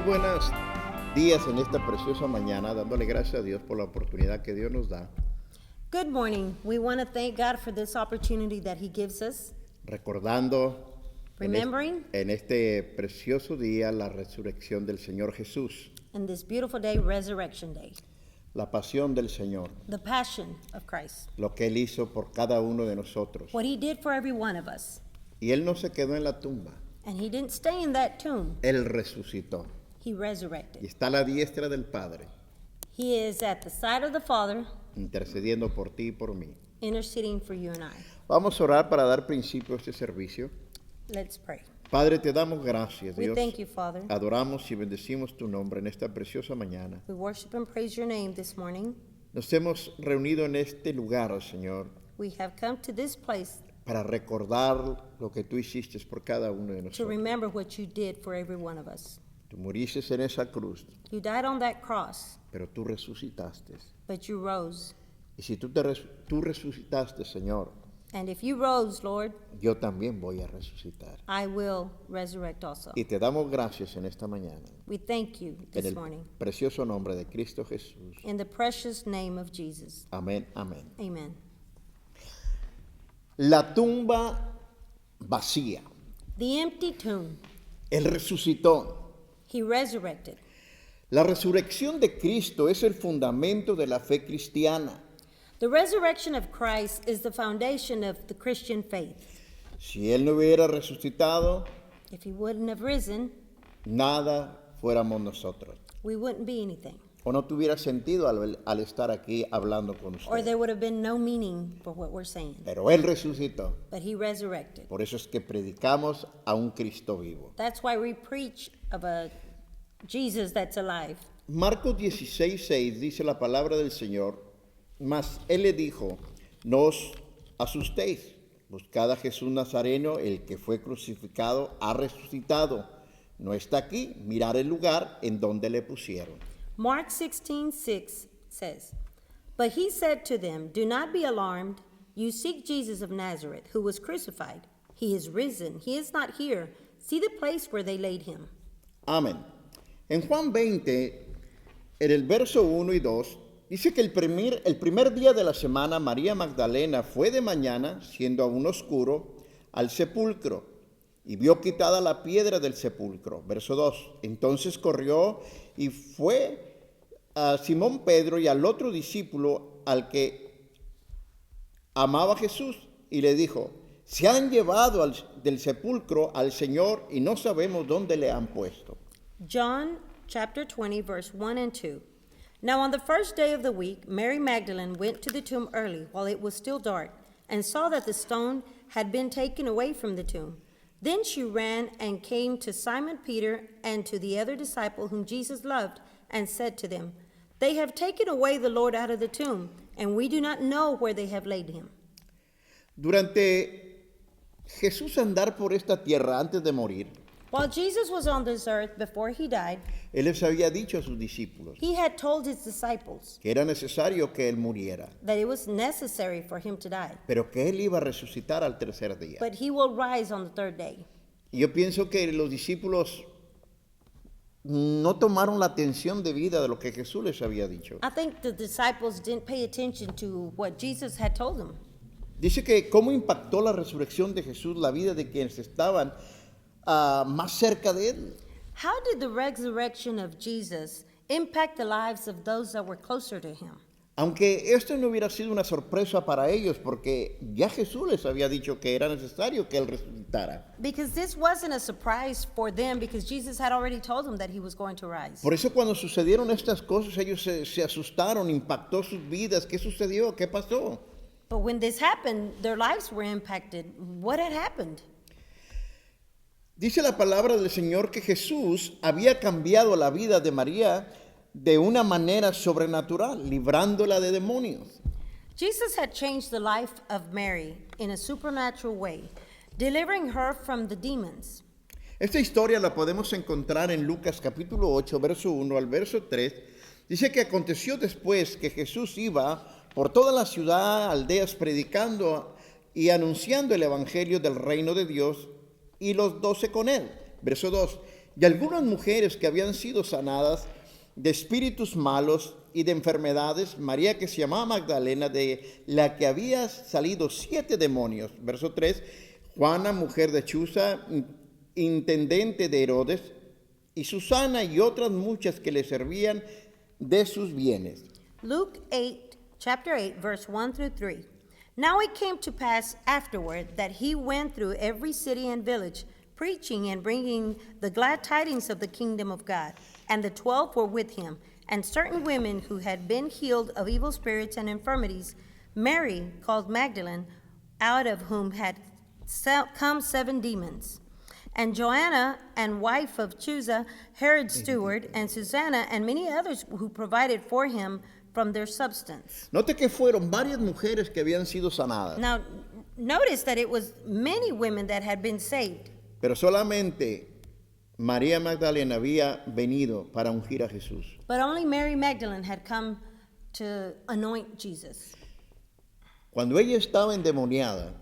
buenos días en esta preciosa mañana, dándole gracias a Dios por la oportunidad que Dios nos da, Good morning. We want to thank God for this opportunity that He gives us, recordando remembering en este precioso día la resurrección del Señor Jesús, in this beautiful day, Resurrection Day, la pasión del Señor, the passion of Christ, lo que Él hizo por cada uno de nosotros. what He did for every one of us. Y Él no se quedó en la tumba, And He didn't stay in that tomb, Él resucitó He y resurrected. está a la diestra del Padre, He is at the side of the Father, intercediendo por ti y por mí. interceding for you and I. Vamos a orar para dar principio a este servicio. Let's pray. Padre, te damos gracias, We Dios. thank you, Father. Adoramos y bendecimos tu nombre en esta preciosa mañana. We worship and praise your name this morning. Nos hemos reunido en este lugar, Señor, We have come to this place para recordar lo que tú hiciste por cada uno de to nosotros. remember what you did for every one of us. Tú muriste en esa cruz, You died on that cross, pero tú resucitaste. but you rose. Y si tú resucitaste, Señor, And if you rose, Lord, yo también voy a resucitar. I will resurrect also. Y te damos gracias en esta mañana, We thank you en this el morning. precioso nombre de Cristo Jesús. In the precious name of Jesus. Amén, amén. Amen. La tumba vacía. The empty tomb, Él resucitó. He resurrected. La resurrección de Cristo es el fundamento de la fe cristiana. The resurrection of Christ is the foundation of the Christian faith. Si Él no hubiera resucitado, If He wouldn't have risen, nada fuéramos nosotros. we wouldn't be anything. O no tuviera sentido al estar aquí hablando con Or ustedes. there would have been no meaning for what we're saying. Pero Él resucitó. But He resurrected. Por eso es que predicamos a un Cristo vivo. That's why we preach of a Jesus that's alive. Marcos 16:6 dice la palabra del Señor, mas Él le dijo, no os asustéis, buscad a Jesús Nazareno, el que fue crucificado, ha resucitado. No está aquí, mirad el lugar en donde le pusieron. Mark 16:6 says, But He said to them, Do not be alarmed. You seek Jesus of Nazareth, who was crucified. He is risen. He is not here. See the place where they laid Him. Amén. En Juan 20, en el verso 1 y 2, dice que el primer día de la semana, María Magdalena fue de mañana, siendo aún oscuro, al sepulcro y vio quitada la piedra del sepulcro. Verso 2. Entonces corrió y fue a Simón Pedro y al otro discípulo al que amaba a Jesús y le dijo, se han llevado del sepulcro al Señor y no sabemos dónde le han puesto. John chapter 20, verse 1 and 2. Now on the first day of the week, Mary Magdalene went to the tomb early while it was still dark and saw that the stone had been taken away from the tomb. Then she ran and came to Simon Peter and to the other disciple whom Jesus loved and said to them, They have taken away the Lord out of the tomb, and we do not know where they have laid him. Durante Jesús andar por esta tierra antes de morir, While Jesus was on this earth before he died, Él les había dicho a sus discípulos he had told his disciples que era necesario que Él muriera, that it was necessary for him to die, pero que Él iba a resucitar al tercer día. but he will rise on the third day. Y yo pienso que los discípulos no tomaron la atención debida de lo que Jesús les había dicho. I think the disciples didn't pay attention to what Jesus had told them. Dice que cómo impactó la resurrección de Jesús la vida de quienes estaban más cerca de Él. How did the resurrection of Jesus impact the lives of those that were closer to him? Aunque esto no hubiera sido una sorpresa para ellos, porque ya Jesús les había dicho que era necesario que Él resucitara. Because this wasn't a surprise for them, because Jesus had already told them that he was going to rise. Por eso cuando sucedieron estas cosas, ellos se asustaron, impactó sus vidas. ¿Qué sucedió? ¿Qué pasó? But when this happened, their lives were impacted. What had happened? Dice la palabra del Señor que Jesús había cambiado la vida de María de una manera sobrenatural, librándola de demonios. Jesus had changed the life of Mary in a supernatural way, delivering her from the demons. Esta historia la podemos encontrar en Lucas capítulo 8, verso 1 al verso 3. Dice que aconteció después que Jesús iba por toda la ciudad, aldeas, predicando y anunciando el evangelio del reino de Dios y los 12 con él. Verso 2. Y algunas mujeres que habían sido sanadas de espíritus malos y de enfermedades, María que se llamaba Magdalena, de la que había salido 7 demonios. Verso 3, Juana, mujer de Chuza, intendente de Herodes, y Susana y otras muchas que le servían de sus bienes. Luke 8, chapter 8, verse 1 through 3. Now it came to pass afterward that he went through every city and village, preaching and bringing the glad tidings of the kingdom of God. And the 12 were with him, and certain women who had been healed of evil spirits and infirmities, Mary, called Magdalene, out of whom had come 7 demons, and Joanna, and wife of Chuza, Herod's steward, and Susanna, and many others who provided for him from their substance. Note que fueron varias mujeres que habían sido sanadas, Now, notice that it was many women that had been saved, pero solamente María Magdalena había venido para ungir a Jesús. but only Mary Magdalene had come to anoint Jesus. Cuando ella estaba endemoniada,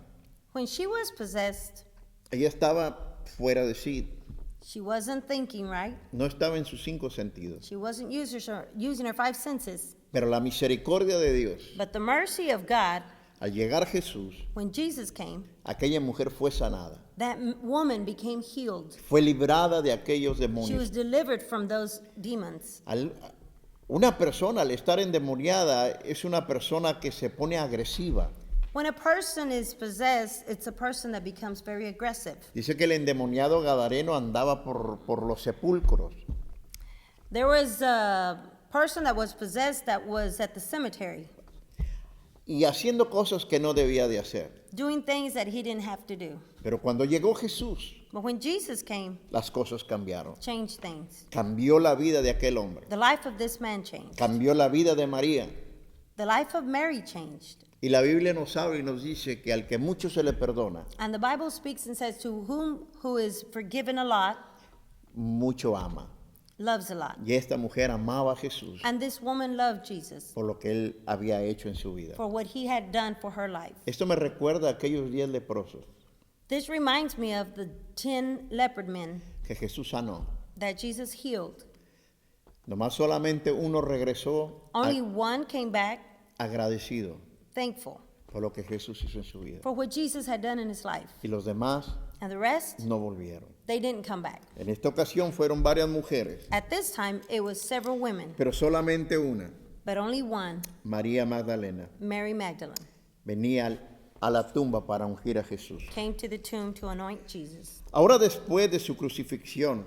When she was possessed, ella estaba fuera de sí, she wasn't thinking right. no estaba en sus 5 sentidos. She wasn't using her 5 senses. Pero la misericordia de Dios, But the mercy of God, al llegar Jesús, when Jesus came, aquella mujer fue sanada, that woman became healed. fue librada de aquellos She demonios. was delivered from those demons. Una persona al estar endemoniada es una persona que se pone agresiva. When a person is possessed, it's a person that becomes very aggressive. Dice que el endemoniado gadareno andaba por los sepulcros. There was a person that was possessed that was at the cemetery, Y haciendo cosas que no debía de hacer. doing things that he didn't have to do. Pero cuando llegó Jesús, But when Jesus came, las cosas cambiaron. changed things. Cambió la vida de aquel hombre. The life of this man changed. Cambió la vida de María. The life of Mary changed. Y la Biblia nos habla y nos dice que al que mucho se le perdona, And the Bible speaks and says, to whom who is forgiven a lot, mucho ama. loves a lot. Y esta mujer amaba a Jesús And this woman loved Jesus por lo que él había hecho en su vida. for what he had done for her life. Esto me recuerda a aquellos 10 leprosos This reminds me of the 10 leopard men que Jesús sanó. that Jesus healed. Nomás solamente uno regresó Only one came back agradecido thankful por lo que Jesús hizo en su vida. for what Jesus had done in his life. Y los demás And the rest, no volvieron. they didn't come back. En esta ocasión fueron varias mujeres, At this time, it was several women, pero solamente una, but only one, María Magdalena, Mary Magdalene, venía a la tumba para ungir a Jesús. came to the tomb to anoint Jesus. Ahora, después de su crucifixión,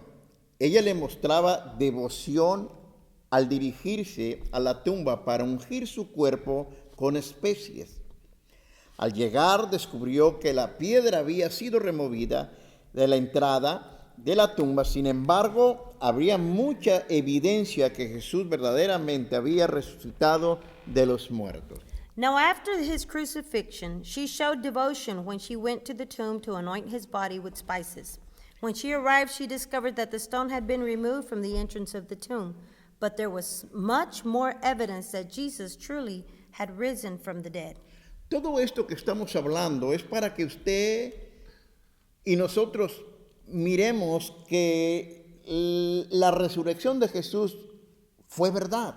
ella le mostraba devoción al dirigirse a la tumba para ungir su cuerpo con especies. Al llegar, descubrió que la piedra había sido removida de la entrada de la tumba. Sin embargo, habría mucha evidencia que Jesús verdaderamente había resucitado de los muertos. Now, after his crucifixion, she showed devotion when she went to the tomb to anoint his body with spices. When she arrived, she discovered that the stone had been removed from the entrance of the tomb, but there was much more evidence that Jesus truly had risen from the dead. Todo esto que estamos hablando es para que usted y nosotros miremos que la resurrección de Jesús fue verdad.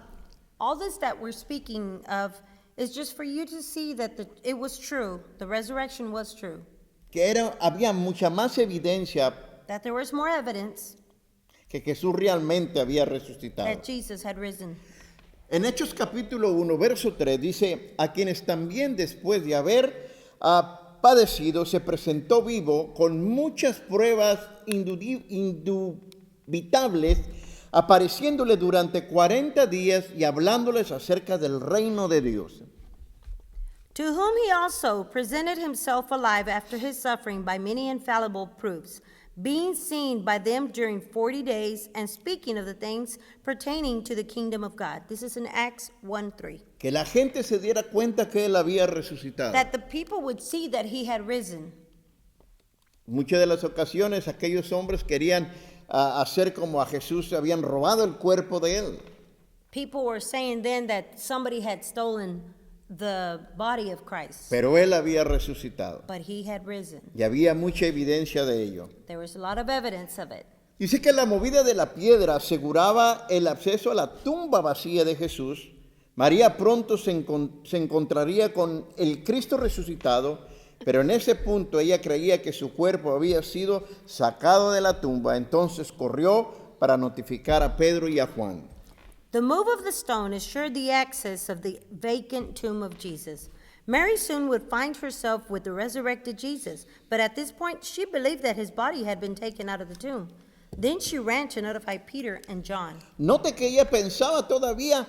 All this that we're speaking of is just for you to see that it was true, the resurrection was true, Que había mucha más evidencia that there was more evidence que Jesús realmente había resucitado. that Jesus had risen. En Hechos capítulo 1, verso 3 dice, a quienes también después de haber padecido se presentó vivo con muchas pruebas indubitables, apareciéndole durante 40 días y hablándoles acerca del reino de Dios. To whom he also presented himself alive after his suffering by many infallible proofs, being seen by them during 40 days, and speaking of the things pertaining to the kingdom of God. This is in Acts 1:3. Que la gente se diera cuenta que él había resucitado. That the people would see that he had risen. Muchas de las ocasiones aquellos hombres querían hacer como a Jesús, habían robado el cuerpo de él. People were saying then that somebody had stolen the body of Christ, Pero él había resucitado but he had risen. y había mucha evidencia de ello. There was a lot of evidence of it. Dice que la movida de la piedra aseguraba el acceso a la tumba vacía de Jesús. María pronto se encontraría con el Cristo resucitado, pero en ese punto ella creía que su cuerpo había sido sacado de la tumba. Entonces corrió para notificar a Pedro y a Juan. The move of the stone assured the access of the vacant tomb of Jesus. Mary soon would find herself with the resurrected Jesus, but at this point she believed that his body had been taken out of the tomb. Then she ran to notify Peter and John. Note que ella pensaba todavía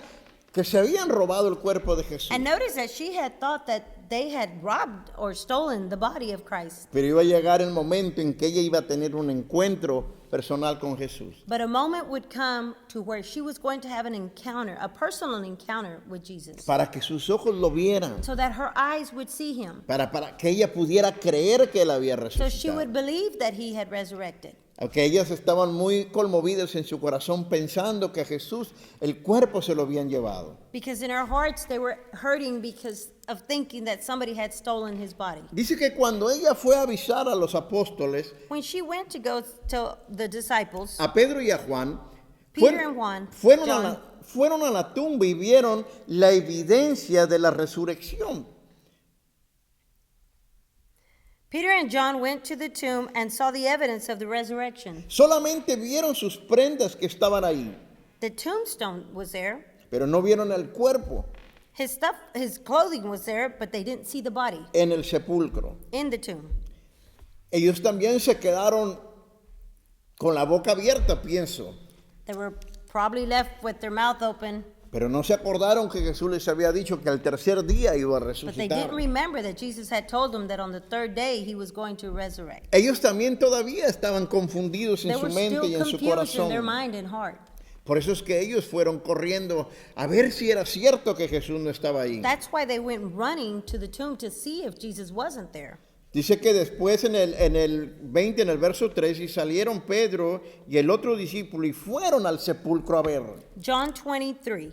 que se habían robado el cuerpo de Jesús. And notice that she had thought that they had robbed or stolen the body of Christ. Pero iba a llegar el momento en que ella iba a tener un encuentro personal con Jesús. But a moment would come to where she was going to have an encounter, a personal encounter with Jesus, Para que sus ojos lo vieran. so that her eyes would see him, Para que ella pudiera creer que él había so she resucitado. would believe that he had resurrected. Aunque ellas estaban muy conmovidas en su corazón pensando que a Jesús el cuerpo se lo habían llevado. Because in her hearts they were hurting because of thinking that somebody had stolen his body. Dice que cuando ella fue a avisar a los apóstoles, When she went to go tell the disciples, a Pedro y a Juan, Peter and Juan, fueron a la tumba y vieron la evidencia de la resurrección. Peter and John went to the tomb and saw the evidence of the resurrection. Solamente vieron sus prendas que estaban ahí, The tombstone was there. pero no vieron el cuerpo His stuff, his clothing was there, but they didn't see the body en el sepulcro. in the tomb. Ellos también se quedaron con la boca abierta, pienso, They were probably left with their mouth open, pero no se acordaron que Jesús les había dicho que al tercer día iba a but they resucitar. didn't remember that Jesus had told them that on the third day he was going to resurrect. Ellos también todavía estaban confundidos en They su were mente y still en su confused in their corazón. mind and heart. Por eso es que ellos fueron corriendo a ver si era cierto que Jesús no estaba ahí. That's why they went running to the tomb to see if Jesus wasn't there. Dice que después en el 20, en el verso 3, y salieron Pedro y el otro discípulo y fueron al sepulcro a ver. John 23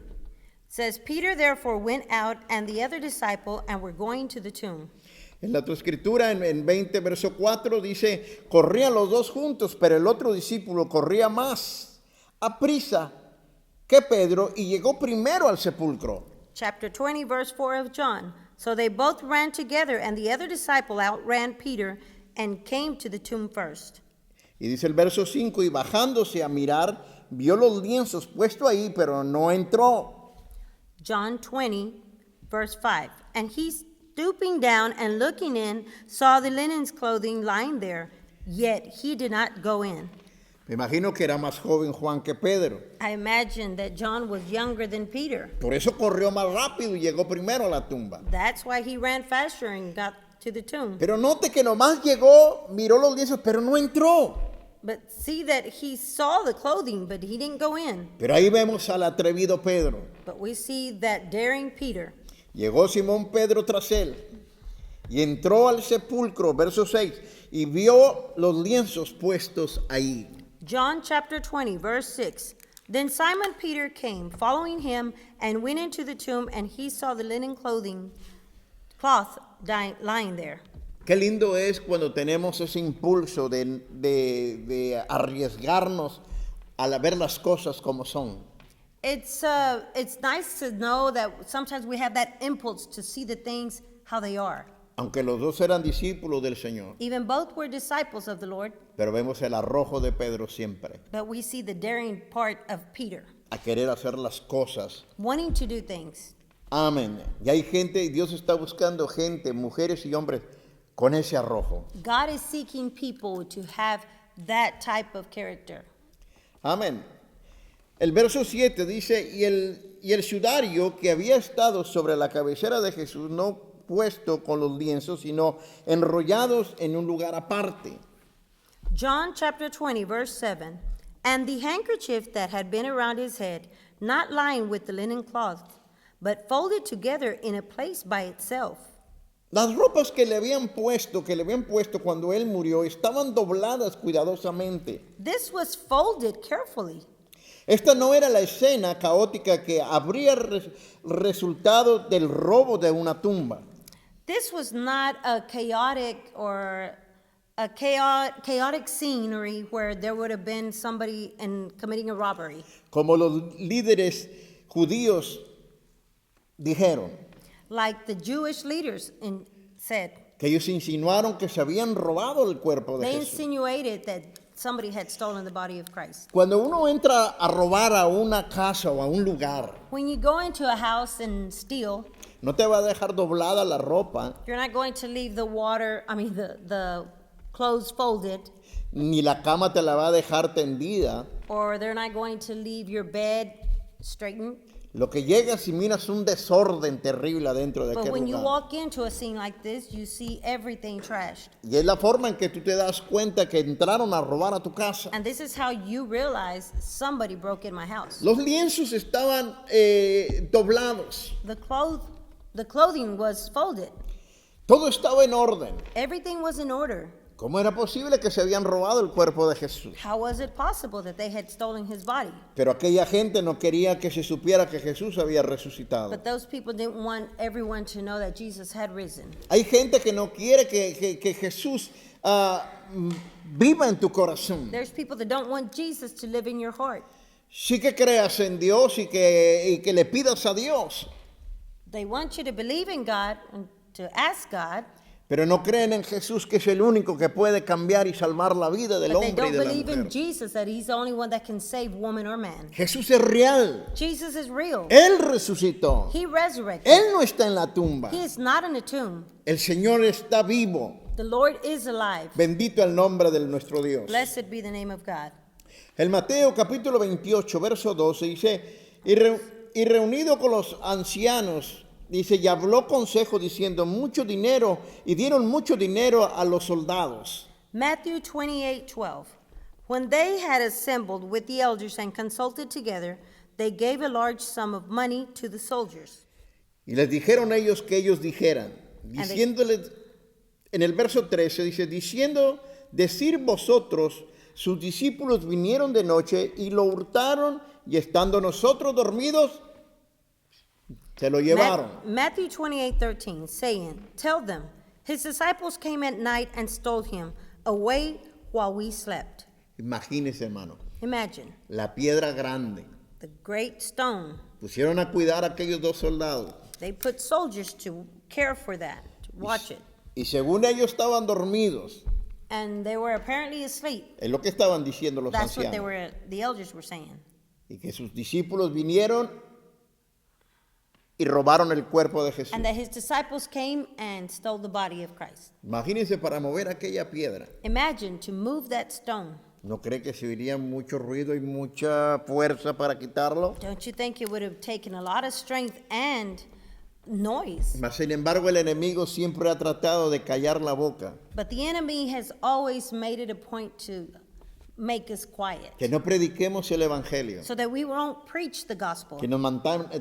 says, Peter therefore went out and the other disciple and were going to the tomb. En la otra escritura, en 20, verso 4, dice, corrían los dos juntos, pero el otro discípulo corría más a prisa que Pedro y llegó primero al sepulcro. Chapter 20, verse 4 of John. So they both ran together, and the other disciple outran Peter and came to the tomb first. Y dice el verso 5, y bajándose a mirar, vio los lienzos puestos ahí, pero no entró. John 20, verse 5. And he, stooping down and looking in, saw the linen clothing lying there, yet he did not go in. Me imagino que era más joven Juan que Pedro. I imagine that John was younger than Peter. Por eso corrió más rápido y llegó primero a la tumba. That's why he ran faster and got to the tomb. Pero note que nomás llegó, miró los lienzos, pero no entró. But see that he saw the clothing, but he didn't go in. Pero ahí vemos al atrevido Pedro. But we see that daring Peter. Llegó Simón Pedro tras él y entró al sepulcro, verso 6, y vio los lienzos puestos ahí. John chapter 20, verse 6. Then Simon Peter came, following him, and went into the tomb, and he saw the linen cloth lying there. Qué lindo es cuando tenemos ese impulso de arriesgarnos a ver las cosas como son. It's nice to know that sometimes we have that impulse to see the things how they are. Aunque los dos eran discípulos del Señor, Even both were disciples of the Lord, pero vemos el arrojo de Pedro siempre, but we see the daring part of Peter, a querer hacer las cosas. wanting to do things. Amén. Y hay gente, Dios está buscando gente, mujeres y hombres, con ese arrojo. God is seeking people to have that type of character. Amén. El verso 7 dice, y el sudario que había estado sobre la cabecera de Jesús, no puesto con los lienzos, sino enrollados en un lugar aparte. John chapter 20, verse 7. And the handkerchief that had been around his head, not lying with the linen cloth, but folded together in a place by itself. Las ropas que le habían puesto cuando él murió, estaban dobladas cuidadosamente. This was folded carefully. Esta no era la escena caótica que habría resultado del robo de una tumba. This was not a chaotic or a chaotic scenery where there would have been somebody committing a robbery. Como los líderes judíos dijeron, Like the Jewish leaders said. que ellos insinuaron que se habían robado el cuerpo de They Jesús. insinuated that somebody had stolen the body of Christ. Cuando uno entra a robar a una casa o a un lugar, When you go into a house and steal, no te va a dejar doblada la ropa, you're not going to leave the clothes folded, ni la cama te la va a dejar tendida. or they're not going to leave your bed straightened. Lo que llegas y miras un desorden terrible adentro de But aquel when you lugar. walk into a scene like this, you see everything trashed. Y es la forma en que tú te das cuenta que entraron a robar a tu casa. And this is how you realize somebody broke in my house. Los lienzos estaban doblados. The clothing was folded. Todo estaba en orden. Everything was in order. ¿Cómo era posible que se habían robado el cuerpo de Jesús? How was it possible that they had stolen his body? Pero aquella gente no quería que se supiera que Jesús había resucitado. But those people didn't want everyone to know that Jesus had risen. Hay gente que no quiere que Jesús viva en tu corazón. There's people that don't want Jesus to live in your heart. Sí que creas en Dios y que le pidas a Dios, They want you to believe in God and to ask God, pero no creen en Jesús, que es el único que puede cambiar y salvar la vida del but they hombre y don't de la believe in mujer. Jesus, that he's the only one that can save woman or man. Jesús es real. Jesus is real. Él resucitó. He resurrected. Él no está en la tumba. He is not in a tomb. El Señor está vivo. The Lord is alive. Bendito el nombre de nuestro Dios. Blessed be the name of God. El Mateo capítulo 28, verso 12 dice, y reunido con los ancianos, dice, y habló consejo diciendo, mucho dinero, y dieron mucho dinero a los soldados. Matthew 28:12. When they had assembled with the elders and consulted together, they gave a large sum of money to the soldiers. Y les dijeron ellos que ellos dijeran, they- diciéndoles, en el verso 13 dice, decir vosotros, sus discípulos vinieron de noche y lo hurtaron, y estando nosotros dormidos, se lo llevaron. Matthew 28:13, saying, tell them, his disciples came at night and stole him away while we slept. Imagínense, hermano, Imagine, la piedra grande. the great stone. Pusieron a cuidar a aquellos dos soldados. They put soldiers to care for that, to watch it. Y según ellos estaban dormidos, And they were apparently asleep. es lo que estaban diciendo los That's what ancianos. the elders were saying. Y que sus discípulos vinieron y robaron el cuerpo de Jesús. And that his disciples came and stole the body of Christ. Imagínense para mover aquella piedra. Imagine to move that stone. ¿No cree que se oiría mucho ruido y mucha fuerza para quitarlo? Don't you think it would have taken a lot of strength and noise? Mas, sin embargo, el enemigo siempre ha tratado de callar la boca, But the enemy has always made it a point to make us quiet, que no prediquemos el evangelio, so that we won't preach the gospel, que nos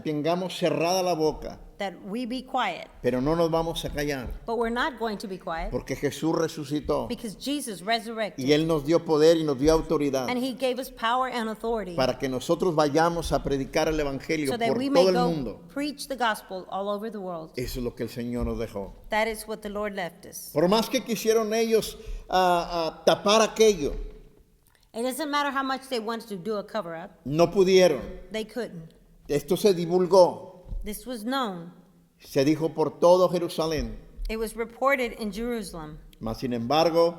tengamos cerrada la boca, that we be quiet. pero no nos vamos a callar, But we're not going to be quiet porque Jesús resucitó because Jesus resurrected. y Él nos dio poder y nos dio autoridad And he gave us power and authority para que nosotros vayamos a predicar el evangelio so that por we may todo el go mundo. preach the gospel all over the world. Eso es lo que el Señor nos dejó. That is what the Lord left us. Por más que quisieron ellos tapar aquello, It doesn't matter how much they wanted to do a cover up, no pudieron. they couldn't. Esto se divulgó, This was known. se dijo por todo Jerusalén. It was reported in Jerusalem. Mas, sin embargo,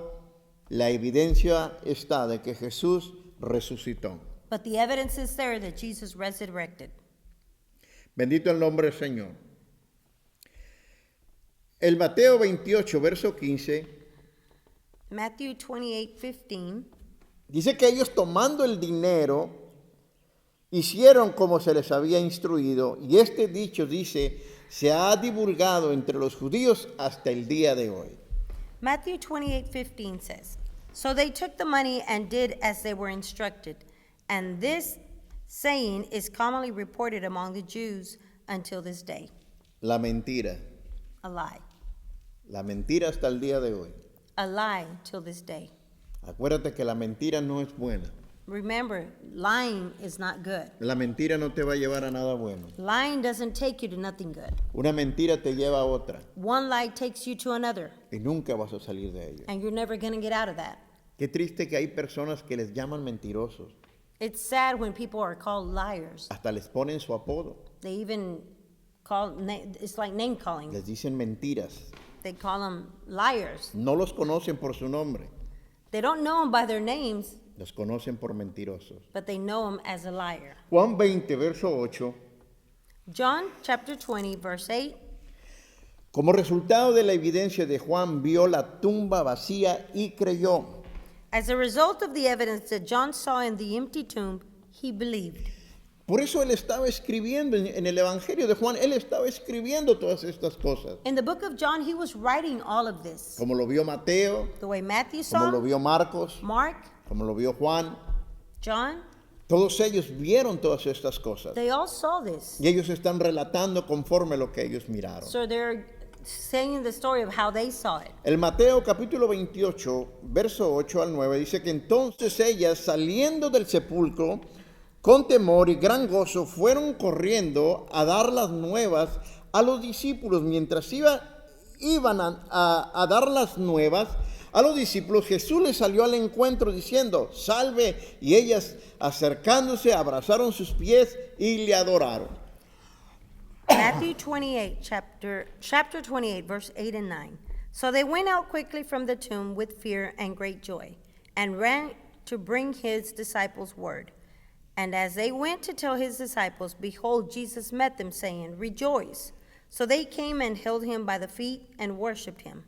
la evidencia está de que Jesús resucitó. But the evidence is there that Jesus resurrected. Bendito el nombre del Señor. El Mateo 28, verso 15, Matthew 28:15. dice que ellos, tomando el dinero, hicieron como se les había instruido, y este dicho, dice, se ha divulgado entre los judíos hasta el día de hoy. Matthew 28:15 says, so they took the money and did as they were instructed. And this saying is commonly reported among the Jews until this day. La mentira. A lie. La mentira hasta el día de hoy. A lie till this day. Acuérdate que la mentira no es buena. Remember, lying is not good. La mentira no te va a llevar a nada bueno. Lying doesn't take you to nothing good. Una mentira te lleva a otra One lie takes you to another, y nunca vas a salir de ello. and you're never going to get out of that. Qué triste que hay personas que les llaman mentirosos. It's sad when people are called liars. Hasta les ponen su apodo. They even it's like name calling. Les dicen mentiras. They call them liars. No los conocen por su nombre. They don't know them by their names, Los conocen por mentirosos. but they know them as a liar. Juan 20, verso 8. John chapter 20, verse 8. Como resultado de la evidencia de Juan, vio la tumba vacía y creyó. As a result of the evidence that John saw in the empty tomb, he believed. Por eso él estaba escribiendo en el Evangelio de Juan, él estaba escribiendo todas estas cosas. In the book of John, he was writing all of this. Como lo vio Mateo, The way Matthew como saw, lo vio Marcos, Mark, como lo vio Juan. John, Todos ellos vieron todas estas cosas. they all saw this. Y ellos están relatando conforme lo que ellos miraron. So they're saying the story of how they saw it. El Mateo capítulo 28, verso 8 al 9, dice que entonces ellas, saliendo del sepulcro, con temor y gran gozo, fueron corriendo a dar las nuevas a los discípulos. Mientras iban a dar las nuevas a los discípulos, Jesús les salió al encuentro diciendo, salve, y ellas acercándose abrazaron sus pies y le adoraron. Matthew 28, chapter 28, verse 8 and 9. So they went out quickly from the tomb with fear and great joy, and ran to bring his disciples word. And as they went to tell his disciples, behold, Jesus met them, saying, rejoice. So they came and held him by the feet and worshipped him.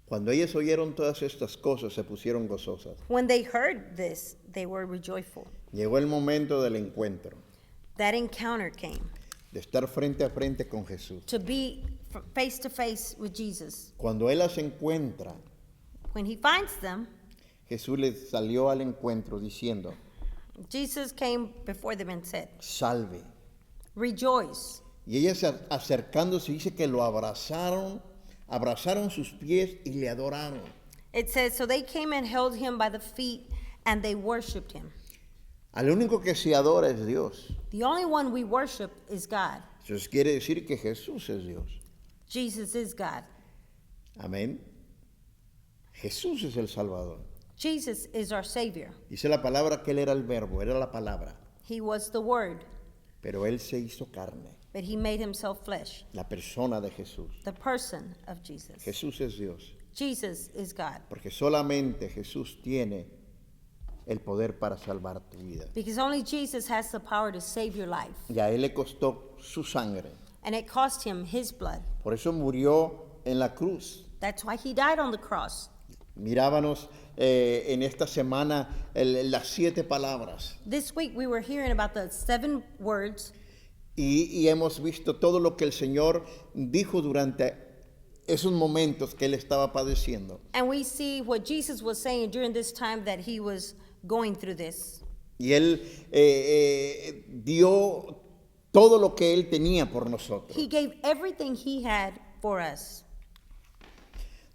Cuando ellas oyeron todas estas cosas, se pusieron gozosas. When they heard this, they were rejoiceful. Llegó el momento del encuentro, That encounter came, de estar frente a frente con Jesús. to be face to face with Jesus. Cuando Él las encuentra, When he finds them, Jesús les salió al encuentro diciendo, Jesus came before them and said, salve. rejoice. Y ellas acercándose, dice que lo abrazaron sus pies y le adoraron. It says, so they came and held him by the feet and they worshiped him. Al único que se adora es Dios. The only one we worship is God. Eso quiere decir que Jesús es Dios. Jesus is God. Amén. Jesús es el Salvador. Jesus is our Savior. Dice la palabra que Él era el verbo, era la palabra. He was the Word, Pero Él se hizo carne, but he made himself flesh, la persona de Jesús. the person of Jesus. Jesús es Dios. Jesus is God. Porque solamente Jesús tiene el poder para salvar tu vida. Because only Jesus has the power to save your life. Y a Él le costó su sangre. And it cost him his blood. Por eso murió en la cruz. That's why he died on the cross. Mirábamos en esta semana las 7 palabras. This week we were hearing about the 7 words, Y hemos visto todo lo que el Señor dijo durante esos momentos que Él estaba padeciendo. and we see what Jesus was saying during this time that he was going through this. Y Él dio todo lo que Él tenía por nosotros. He gave everything he had for us.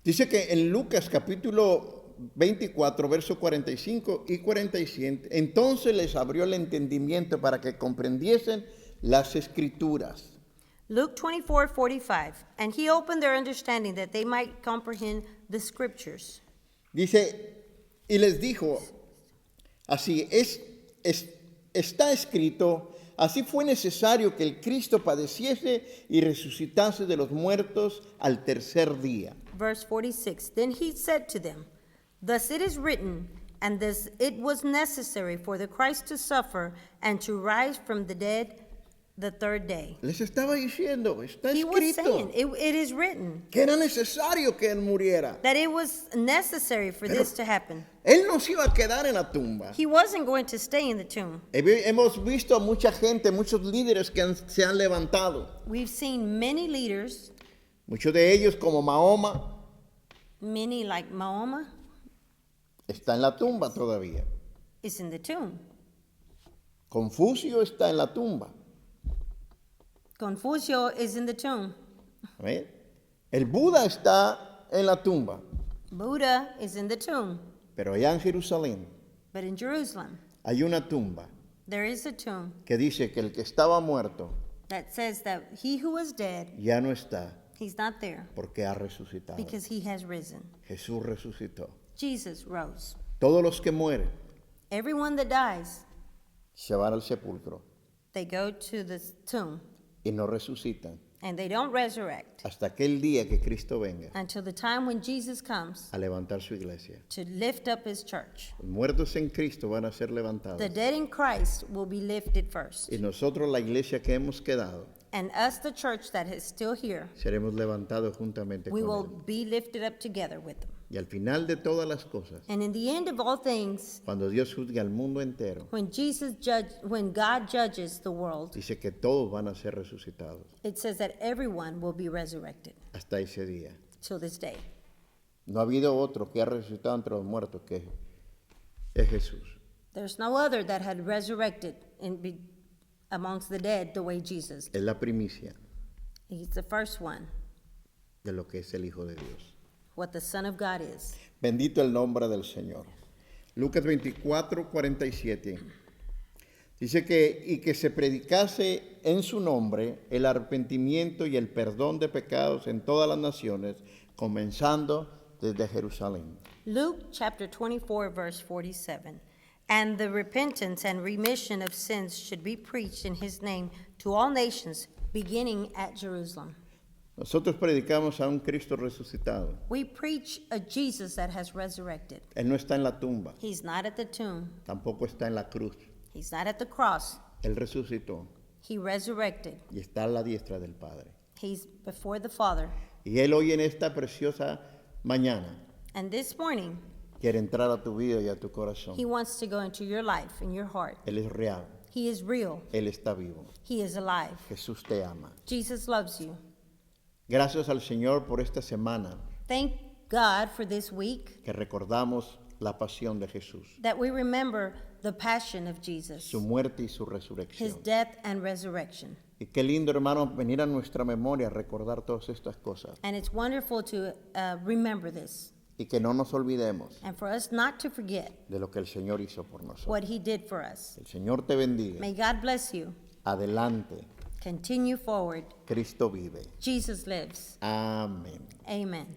Dice que en Lucas capítulo 24, verso 45 y 47, entonces les abrió el entendimiento para que comprendiesen las escrituras. Luke 24:45, and he opened their understanding that they might comprehend the scriptures. Dice, y les dijo, así está escrito, así fue necesario que el Cristo padeciese y resucitase de los muertos al tercer día. Verse 46, then he said to them, thus it is written, and thus it was necessary for the Christ to suffer and to rise from the dead the third day. Les estaba diciendo, está He was escrito, saying, it is written, que era necesario que Él muriera. that it was necessary for this to happen. Él no se iba a quedar en la tumba. He wasn't going to stay in the tomb. Hemos visto a mucha gente, muchos líderes que se han levantado. We've seen many leaders, Muchos de ellos, como Mahoma, many like Mahoma, está en la tumba todavía. is in the tomb. Confucio está en la tumba. Confucio is in the tomb. ¿Amén? El Buda está en la tumba. Buddha is in the tomb. Pero allá en Jerusalén, But in Jerusalem, hay una tumba there is a tomb que dice que el que estaba muerto that says that he who was dead, ya no está he's not there porque ha resucitado. because he has risen. Jesús resucitó. Jesus rose. Todos los que mueren Everyone that dies, se van al sepulcro they go to the tomb y no resucitan and they don't resurrect hasta aquel día que Cristo venga until the time when Jesus comes a levantar su iglesia. to lift up his church. Los muertos en Cristo van a ser levantados. The dead in Christ will be lifted first. Y nosotros, la iglesia que hemos quedado, And us, the church that is still here, seremos levantados juntamente we con will Él. be lifted up together with them. Y al final de todas las cosas, And in the end of all things, cuando Dios juzgue al mundo entero, when God judges the world, dice que todos van a ser resucitados it says that everyone will be resurrected hasta ese día. till this day. No ha habido otro que ha resucitado entre los muertos que es Jesús. There's no other that had resurrected amongst the dead the way Jesus did. Es la primicia He's the first one, de lo que es el Hijo de Dios. what the Son of God is. Bendito el nombre del Señor. Lucas 24:47. Dice que se predicase en su nombre el arrepentimiento y el perdón de pecados en todas las naciones, comenzando desde Jerusalén. Luke chapter 24, verse 47. And the repentance and remission of sins should be preached in his name to all nations, beginning at Jerusalem. Nosotros predicamos a un Cristo resucitado. We preach a Jesus that has resurrected. Él no está en la tumba, He's not at the tomb. tampoco está en la cruz. He's not at the cross. Él resucitó He resurrected. y está a la diestra del Padre. He's before the Father. Y Él hoy en esta preciosa mañana And this morning, quiere entrar a tu vida y a tu corazón. he wants to go into your life and your heart. Él es real, He is real. Él está vivo. He is alive. Jesús te ama. Jesus loves you. Gracias al Señor por esta semana Thank God for this week que recordamos la pasión de Jesús, that we remember the passion of Jesus, su muerte y su his resurrección. death and resurrection. Y qué lindo, hermano, venir a nuestra memoria a recordar todas estas cosas And it's wonderful to remember this y que no nos olvidemos and for us not to forget de lo que el Señor hizo por nosotros. what he did for us. El Señor te bendiga. May God bless you. Adelante, Continue forward. Cristo vive. Jesus lives. Amén. Amen.